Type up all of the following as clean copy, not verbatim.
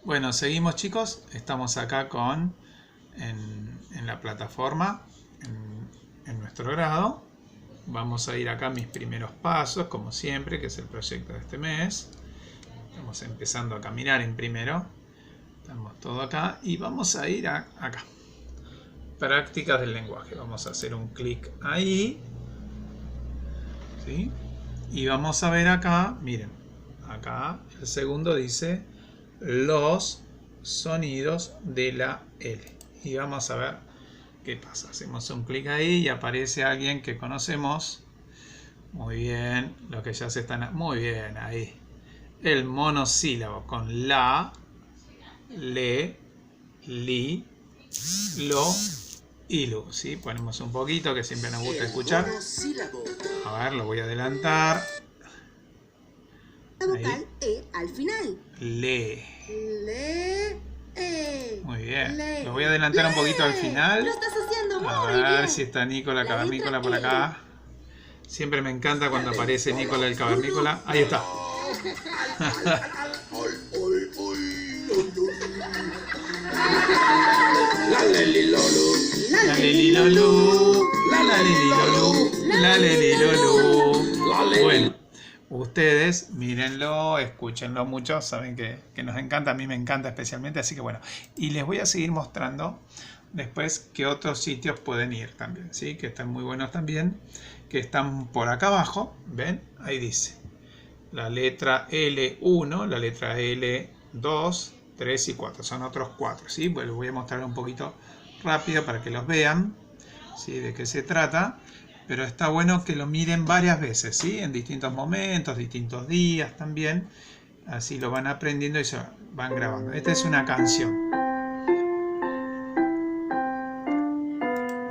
Bueno, seguimos chicos, estamos acá en la plataforma, en nuestro grado. Vamos a ir acá a mis primeros pasos, como siempre, que es el proyecto de este mes. Estamos empezando a caminar en primero. Estamos todo acá y vamos a ir acá. Prácticas del lenguaje. Vamos a hacer un clic ahí. ¿Sí? Y vamos a ver acá, miren, acá el segundo dice los sonidos de la L. Y vamos a ver qué pasa. Hacemos un clic ahí y aparece alguien que conocemos. Muy bien, los que ya se están... Muy bien, ahí. El monosílabo con la, le, li, lo y lu. ¿Sí? Ponemos un poquito que siempre nos gusta escuchar. A ver, lo voy a adelantar. La vocal E al final. Le. Le. Muy bien. Le. Lo voy a adelantar un poquito al final. Lo estás haciendo muy A bien. ver si está Nicola Cavernícola por acá. Siempre me encanta cuando aparece Nicola el Cavernícola. Ahí está. La lelilolu, La lelilolu, la lelilolu, la lelilolu. Bueno, ustedes mírenlo, escúchenlo mucho, saben que nos encanta, a mí me encanta especialmente, así que bueno. Y les voy a seguir mostrando después qué otros sitios pueden ir también, ¿sí? Que están muy buenos también, que están por acá abajo, ¿ven? Ahí dice la letra L1, la letra L2, 3 y 4, son otros 4, ¿sí? Pues les voy a mostrar un poquito rápido para que los vean, ¿sí? De qué se trata, pero está bueno que lo miren varias veces, ¿sí? En distintos momentos, distintos días también, así lo van aprendiendo y se van grabando. Esta es una canción.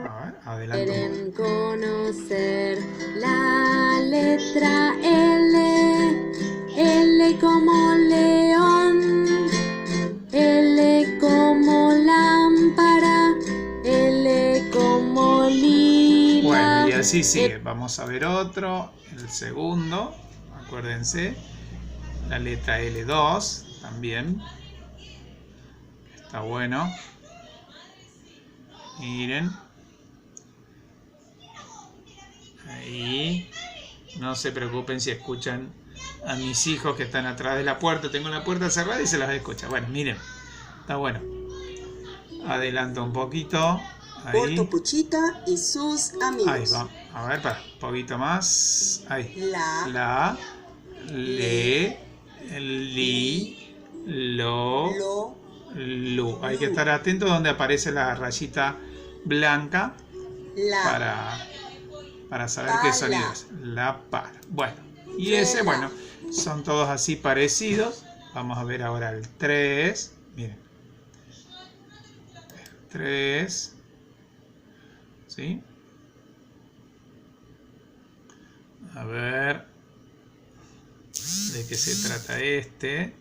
A ver, adelanto. Quieren conocer la letra L, L como león, L como lámpara, L como lila. Bueno, y así sigue. Vamos a ver otro, el segundo, acuérdense, la letra L2 también. Está bueno. Miren. Ahí. No se preocupen si escuchan a mis hijos que están atrás de la puerta. Tengo la puerta cerrada y se las escucha. Bueno, miren. Está bueno. Adelanto un poquito. Ahí. Porto Puchita y sus amigos. Ahí va. A ver, para. Un poquito más. Ahí. La, le, li, lo, lu. Hay que estar atento donde aparece la rayita blanca la. para saber qué sonido es. La para. Bueno, y ese, bueno, son todos así parecidos. Vamos a ver ahora el 3. Miren. 3. ¿Sí? A ver. ¿De qué se trata este?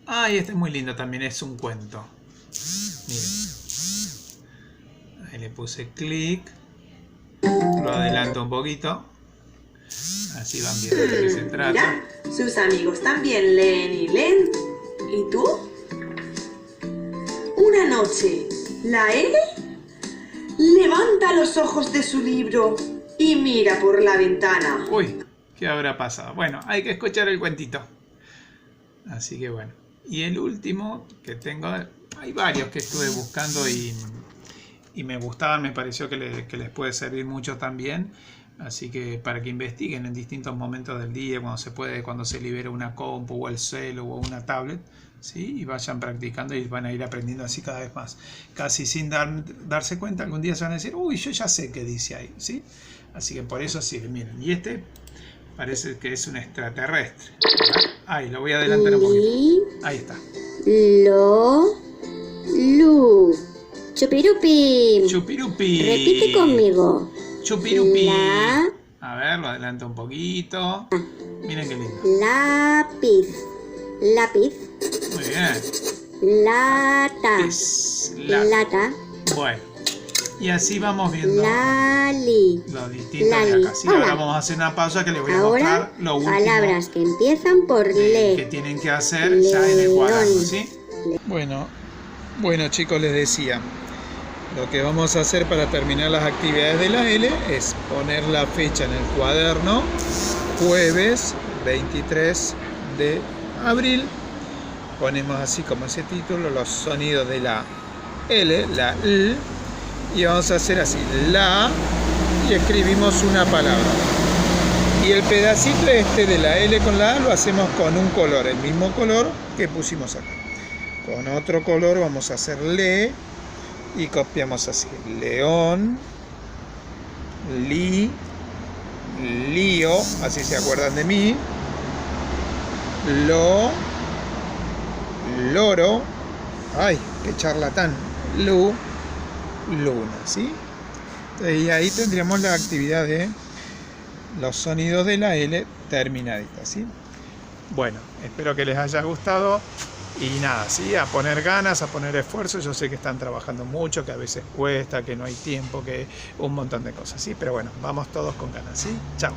Ah, y este es muy lindo también, es un cuento. Miren. Ahí le puse clic. Lo adelanto un poquito. Así van viendo de qué se trata. Mira, sus amigos también leen y leen. ¿Y tú? Una noche, la L levanta los ojos de su libro y mira por la ventana. Uy, ¿qué habrá pasado? Bueno, hay que escuchar el cuentito. Así que bueno. Y el último que tengo, hay varios que estuve buscando y me gustaban, me pareció que les puede servir mucho también. Así que para que investiguen en distintos momentos del día, cuando se puede, cuando se libera una compu o el celu o una tablet, ¿sí? Y vayan practicando y van a ir aprendiendo así cada vez más. Casi sin darse cuenta, algún día se van a decir, uy, yo ya sé qué dice ahí, ¿sí? Así que por eso sí, miren. Y este parece que es un extraterrestre. Ahí, lo voy a adelantar un poquito. Ahí está. Lo, lu. Chupirupi. Chupirupi. Repite conmigo. Chupirupi. La. A ver, lo adelanto un poquito. Miren qué lindo. Lápiz. Lápiz. Muy bien. Lata. Es la... Lata. Bueno. Y así vamos viendo Lali. lo distinto de Lali. acá. Sí, Hola. ahora vamos a hacer una pausa que les voy a Ahora, mostrar lo último palabras que empiezan por que le. tienen que hacer ya en el cuaderno, ¿sí? Bueno chicos, les decía, lo que vamos a hacer para terminar las actividades de la L es poner la fecha en el cuaderno, jueves 23 de abril. Ponemos así como ese título, los sonidos de la L, la L, y vamos a hacer así, la, y escribimos una palabra. Y el pedacito este de la L con la A lo hacemos con un color, el mismo color que pusimos acá. Con otro color vamos a hacer le, y copiamos así, león, li, lío, así se acuerdan de mí, lo, loro, ay, qué charlatán, lu, luna, ¿sí? Y ahí tendríamos la actividad de los sonidos de la L terminaditas, ¿sí? Bueno, espero que les haya gustado y nada, ¿sí? A poner ganas, a poner esfuerzo. Yo sé que están trabajando mucho, que a veces cuesta, que no hay tiempo, que un montón de cosas, ¿sí? Pero bueno, vamos todos con ganas, ¿sí? Chao.